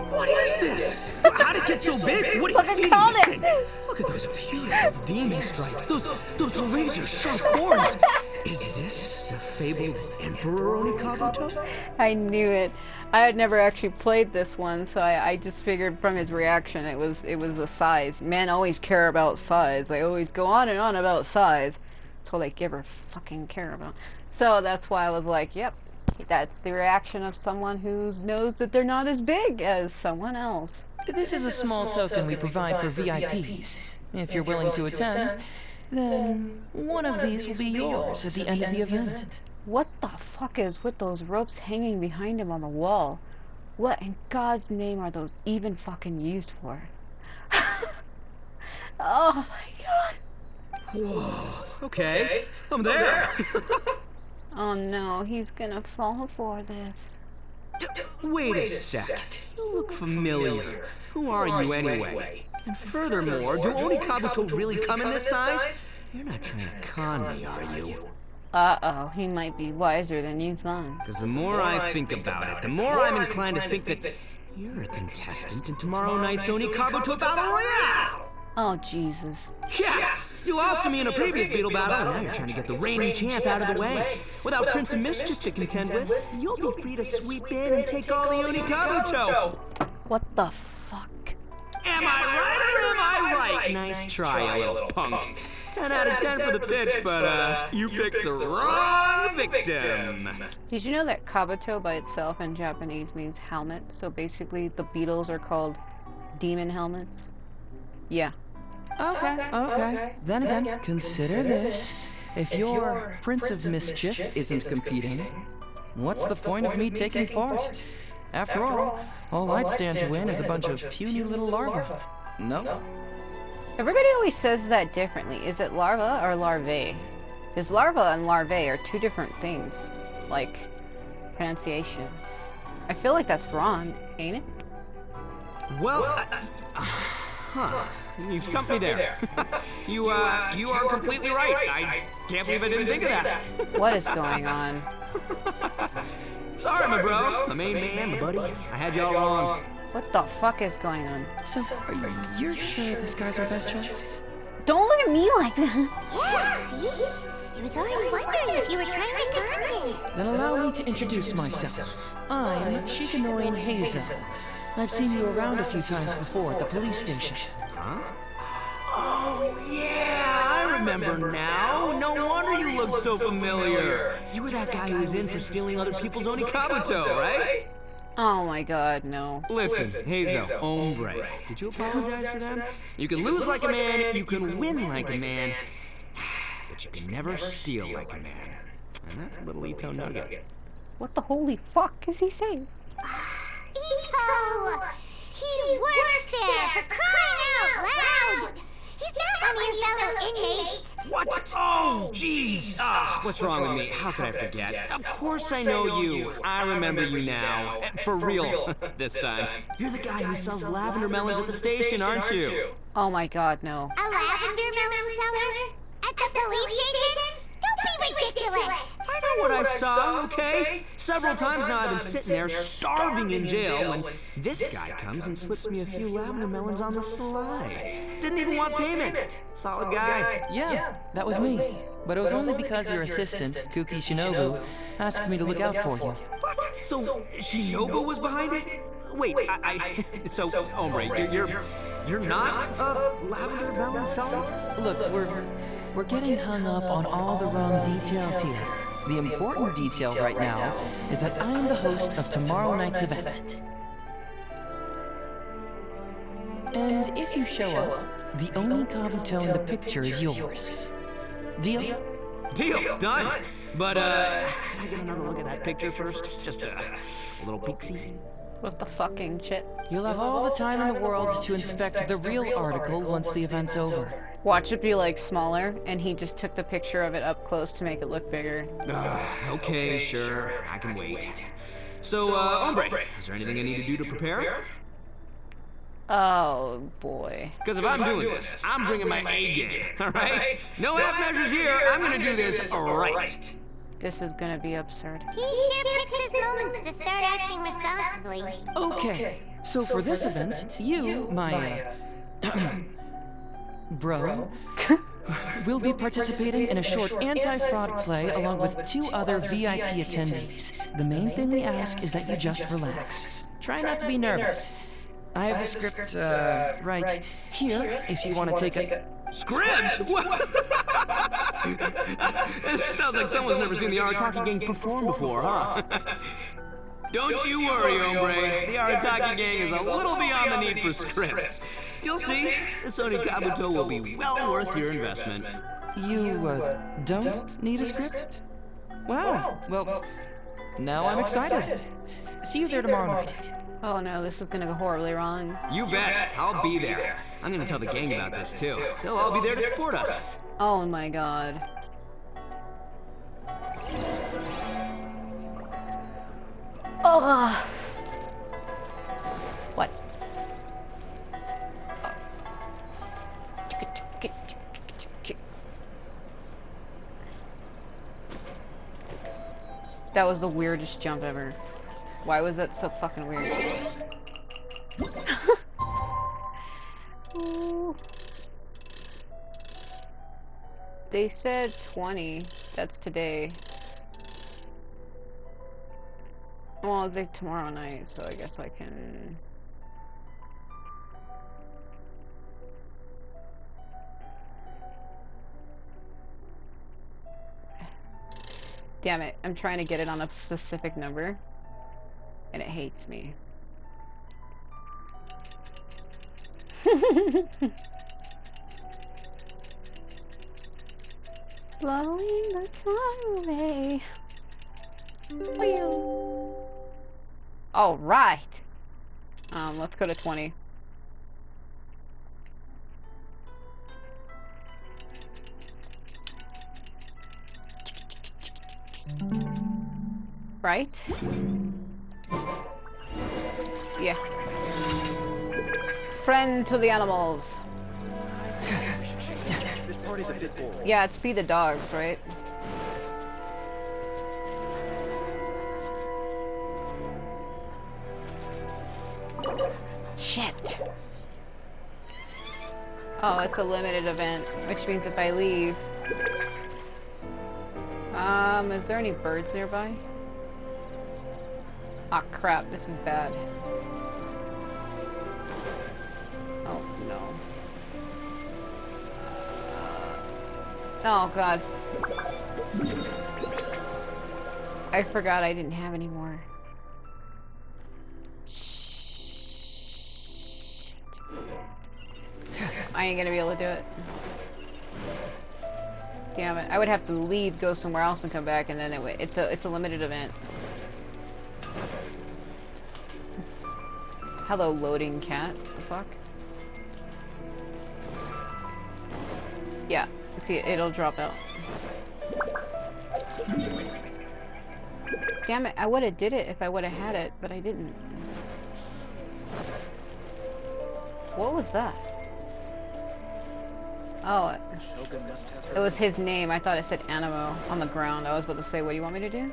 What is this? How'd it get so big? What are you feeding this thing? Look at those beautiful demon stripes, those razor-sharp horns. Is this the fabled Emperor Onikabuto? I knew it. I had never actually played this one, so I just figured from his reaction it was the size. Men always care about size. They always go on and on about size. That's all they ever fucking care about. So that's why I was like, yep, that's the reaction of someone who knows that they're not as big as someone else. This is a small token we provide for VIPs. If you're willing to attend, then one of these will be yours at the end of the event. What the fuck is with those ropes hanging behind him on the wall? What in God's name are those even fucking used for? Oh my god. Whoa, okay, I'm there. Oh no, he's gonna fall for this. Wait a sec. You look familiar. Who are you anyway? And furthermore, do Onikabuto really come in this size? You're not trying to con me, are you? Uh-oh, he might be wiser than you thought. Because the more I think about it, the more I'm inclined to think that you're a contestant in tomorrow night's Onikabuto Battle Royale! Oh, Jesus. Yeah! You lost to me in a previous Beetle battle, and now you're trying to get the reigning champ out of the way. Without Prince of Mischief to contend with, you'll be free to sweep in and take all the Onikabuto! What the fuck? Am I right or am I right? Nice try, you little punk. 10 out of 10 for the pitch, but you picked the wrong victim. Did you know that Kabuto by itself in Japanese means helmet? So basically the Beetles are called demon helmets? Yeah. Okay. Then again, consider this. If your Prince of Mischief isn't competing, what's the point of me taking part? After all I'd stand to win is a bunch of puny little larvae. No? Everybody always says that differently. Is it larva or larvae? Because larva and larvae are two different things. Like, pronunciations. I feel like that's wrong, ain't it? Well, you've stumped me there. You are completely right. I can't believe I didn't think of that. What is going on? Sorry, my bro. My main man, my buddy. I had you all wrong. What the fuck is going on? So, are you sure this guy's our best choice? Don't look at me like that. Yeah, see? I was already wondering if you were trying to con me. Then allow me to introduce myself. I'm Shikanoin Heizou. I've seen you around a few times before at the police station. Huh? Oh, yeah, I remember now. No wonder you looked so familiar. You were that guy who was in for stealing other people's Onikabuto, right? Oh my god, no. Listen, Heizou, hombre, did you apologize to them? You can lose like a man, you can win like a man, but you can never steal like a man. And that's a little Itto nugget. What the holy fuck is he saying? Itto! He works there, for crying out loud! He's not one of your fellow inmates! What? Oh, jeez! What's wrong with me? How could I forget? Of course I know you. I remember you now. For real, this time. You're the guy who sells lavender melons at the station, aren't you? Oh my god, no. A lavender melon seller? At the police station? Don't be ridiculous! I know what I saw, okay? Several times now I've been sitting there starving in jail when this guy comes and slips me a few lavender melons on the sly. Didn't even want payment. Solid guy. Yeah, that was me. But it was only because your assistant, Kuki Shinobu, asked me to look out for you. What? So Shinobu was behind it? Wait, so hombre, you're not a lavender melon seller? Look, we're getting hung up on all the wrong details here. The important detail right now is that I'm the host of tomorrow night's event. And if you show up, the Onikabuto in the picture is yours. Deal? Deal, done. But, can I get another look at that picture first? Just a little peek-see? What the fucking shit? You'll have all the time in the world to inspect the real article once the event's over. Watch it be like smaller, and he just took the picture of it up close to make it look bigger. Okay, sure. I can wait. So, hombre, is there anything I need to do to prepare? Oh, boy. Because if I'm doing this, I'm bringing my A game, all right? No half measures here. I'm going to do this right. This is gonna be absurd. He sure picks his moments to start acting responsibly. Okay, so for this event, you, my, bro, will be participating in a short anti-fraud play along with 2 other VIP attendees. The main thing we ask is that you just relax. Try not to be nervous. I have the script, right here, if you want to take a... Script? What? It sounds like someone's never seen the Arataki gang perform before, huh? Don't you worry, hombre. The Arataki gang is a little beyond the need for scripts. You'll see, this Onikabuto will be well worth your investment. You, don't need a script? Wow, well, now I'm excited. See you there tomorrow night. Oh no, this is gonna go horribly wrong. You bet. I'll be there. I'm gonna tell the gang about this, too. They'll all be there to support us. Oh my god. Oh. What? That was the weirdest jump ever. Why was that so fucking weird? Ooh. They said 20. That's today. Well, it's tomorrow night, so I guess I can... Damn it, I'm trying to get it on a specific number, and it hates me. Slowing the time away. All right. Let's go to 20. Right? Yeah. Friend to the animals. This party's a bit boring. Yeah, it's Be the Dogs, right? Shit. Oh, it's a limited event, which means if I leave... is there any birds nearby? Ah, crap, this is bad. Oh, no. Oh, God. I forgot I didn't have any more. Shit. I ain't gonna be able to do it. Damn it. I would have to leave, go somewhere else, and come back, and then it's a limited event. Hello, loading cat. What the fuck? Yeah. See, it'll drop out. Damn it, I would have did it if I would have had it, but I didn't. What was that? Oh, it was his name. I thought it said Animo on the ground. I was about to say, what do you want me to do?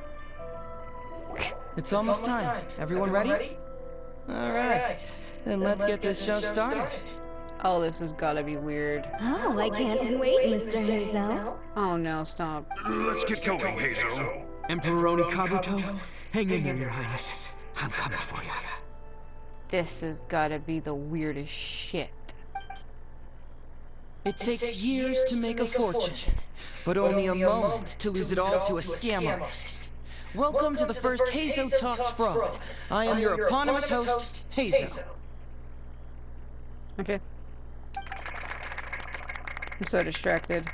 It's almost time. Everyone ready? Alright, then let's get this show started. Oh, this has gotta be weird. Oh, I can't wait, Mr. Heizou. Oh no, stop. Let's get going, Heizou. Emperor Onikabuto, hang in there, Your Highness. I'm coming for you. This has gotta be the weirdest shit. It takes years to make a fortune, but only a moment to lose it all to a scam artist. Welcome to the first Heizou Talks Fraud. I am your eponymous host, Heizou. Okay. I'm so distracted.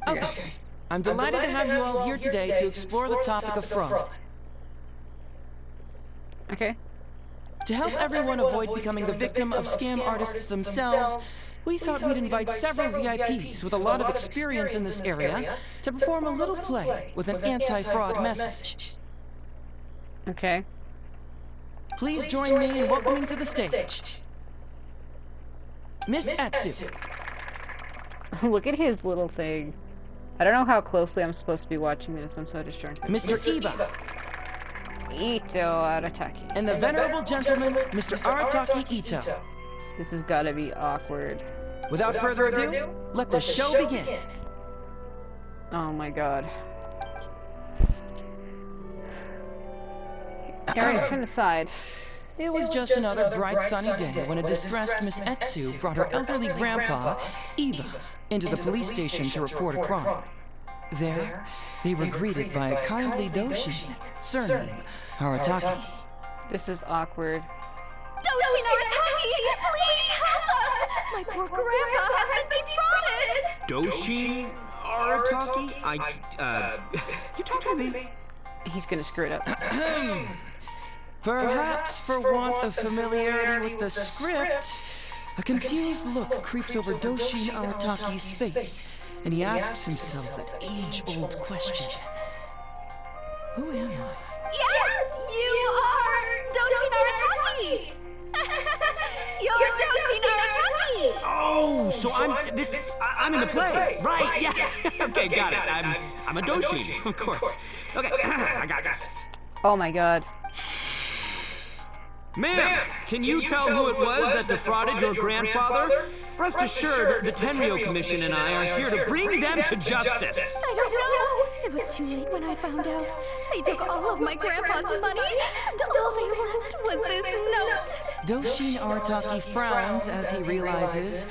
Okay. I'm delighted to have you all here today to explore the topic of fraud. Okay. To help everyone avoid becoming the victim of scam artists themselves, we thought we'd invite several VIPs with a lot of experience in this area to perform a little play with an anti-fraud message. Okay. Please join me in welcoming to the stage Miss Atsu. Look at his little thing. I don't know how closely I'm supposed to be watching this. I'm so distracted. Mr. Iba. Itto Arataki. And the venerable gentleman, Mr. Arataki Itto. This has gotta be awkward. Without further ado, let the show begin. Oh my god. Aaron, from the side. It was just another bright sunny day when a distressed Miss Etsu brought her elderly grandpa, Iba, into the police station to report a crime. There, they were greeted by a kindly Doshin, surname Arataki. This is awkward. Doshin Arataki, please help us! My poor grandpa has been defrauded! Doshin Arataki? You talking to me? He's gonna screw it up. Perhaps for want of familiarity with the script, a confused look creeps over Doshin Arataki's face, and he asks himself that age-old question. Who am I? Yes, you are Doshin Arataki! You're Doshin Arataki! Oh, so I'm in the play, right? Yeah. Okay, got it. I'm a Doshin, of course. Okay, I got this. Oh my god. Ma'am, can you tell who it was that defrauded your grandfather? Rest assured, the Tenryo Commission and I are here to bring them to justice. I don't know. It was too late when I found out. They took all of my grandpa's money, and all they left was this note. Doshin Arataki frowns as he realizes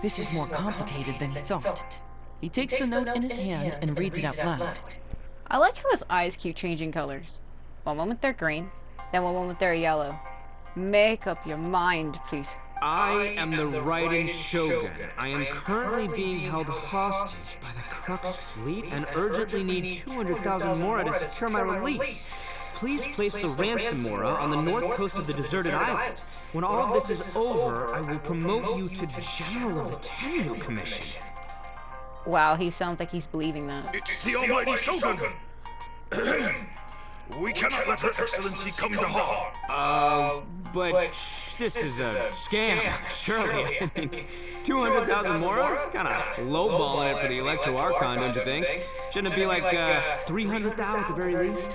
this is more complicated than he thought. He takes the note in his hand and reads it out loud. I like how his eyes keep changing colors. One moment they're green, then one moment they're yellow. Make up your mind, please. I am the Raiden Shogun. I am currently being held hostage by the Crux fleet and urgently need 200,000 mora to secure my release. Please place the ransom mora on the north coast of the deserted island. When all of this is over, I will promote you to General of the Tenryo Commission. Wow, he sounds like he's believing that. It's the almighty Shogun! We cannot let Her Excellency come to harm. But this is a scam, surely. I mean, 200,000 mora? Kinda lowballing it for the Electro Archon, don't you think? Shouldn't it be like 300,000 at the very least?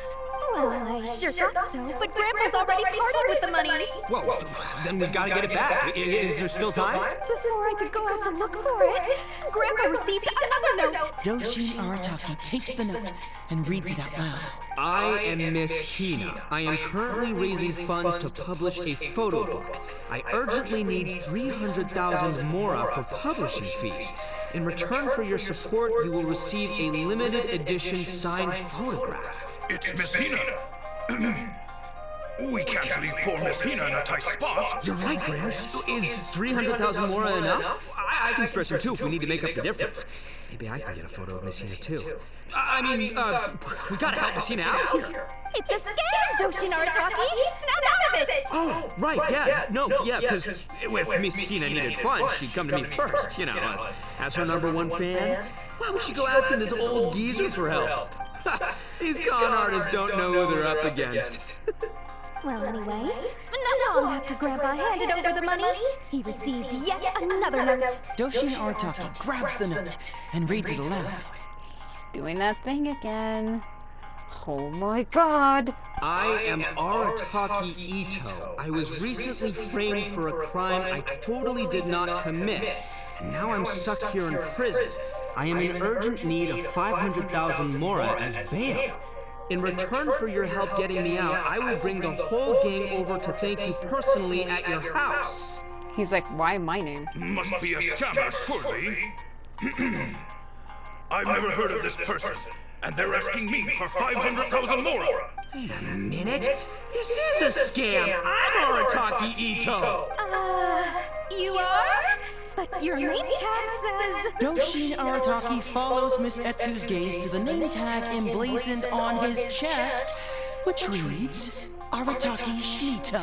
Well, I sure thought so, but Grandpa's already parted with the money. Well, then we gotta get it back. Is there still time? Before I could go out to look for it, Grandpa received another note. Doshin Arataki takes the note and reads it out loud. I am Miss Hina. I am currently raising funds to publish a photo book. I urgently need 300,000 mora for publishing fees. In return for your support, you will receive a limited edition signed photograph. It's Miss Hina. We can't leave poor Miss Hina in a tight spot. You're right, Gramps. Is 300,000 mora enough? I can spare some too if we need to make up the difference. Maybe I can get a photo of Miss Hina too. We gotta help Miss Hina out here. It's a scam, Doshin Arataki! Snap out of it! Oh, right, yeah. No, yeah, because if Miss Hina needed funds, she'd come to me first, you know. As her #1 fan, why would she go asking this old geezer for help? These con artists don't know who they're up against. Well, anyway, not long after Grandpa handed over the money, he received yet another note. Doshin Arataki grabs the note and reads it aloud. He's doing that thing again. Oh my god! I am Arataki Itto. I was recently framed for a crime I totally did not commit, and now I'm stuck here in prison. I am in urgent need of 500,000 mora as bail. In return for your help getting me out, I will bring the whole gang over to thank you personally at your house. He's like, why my name? Must be a scammer, surely. I've never heard of this person, and they're asking me for 500,000 mora. Wait a minute. This is a scam. I'm Arataki Itto. You are? But your name tag says... Doshin Arataki follows Miss Etsu's gaze to the name tag emblazoned on his chest, which reads, Arataki Shmito.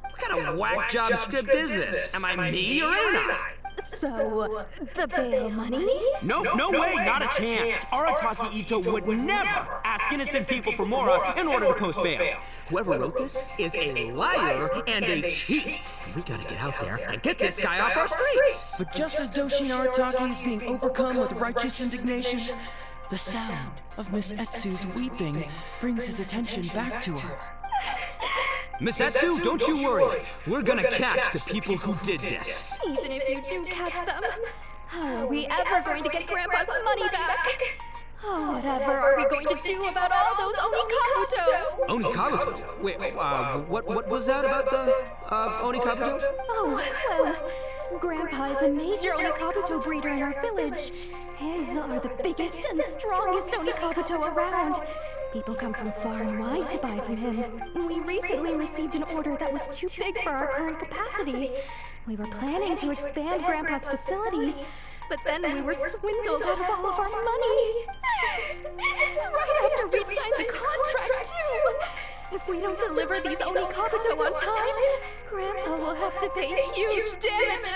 What kind of whack job script is this? Am I me or ain't I? So, the bail money? Nope, no way, not a chance. Arataki Itto would never ask innocent people for mora in order to post bail. Whoever wrote this is a liar and a cheat. And we gotta get out there and get this guy off our streets. But just as Doshin Arataki is being overcome with righteous indignation, the sound of Miss Etsu's weeping brings his attention back to her. Miss Etsu, don't you worry. We're gonna catch the people who did this. Even if you do catch them, how are we ever going to get Grandpa's money back? Oh, whatever are we going to do about all those Onikabuto? Onikabuto? Wait, what was that about the, Onikabuto? Oh, well, Grandpa is a major Onikabuto breeder in our village. His are the biggest and strongest Onikabuto around. People come from far and wide to buy from him. We recently received an order that was too big for our current capacity. We were planning to expand Grandpa's facilities, but then we were swindled out of all of our money. Right after we'd signed the contract, too. If we don't deliver these Onikabuto on time, Grandpa will have to pay huge damages.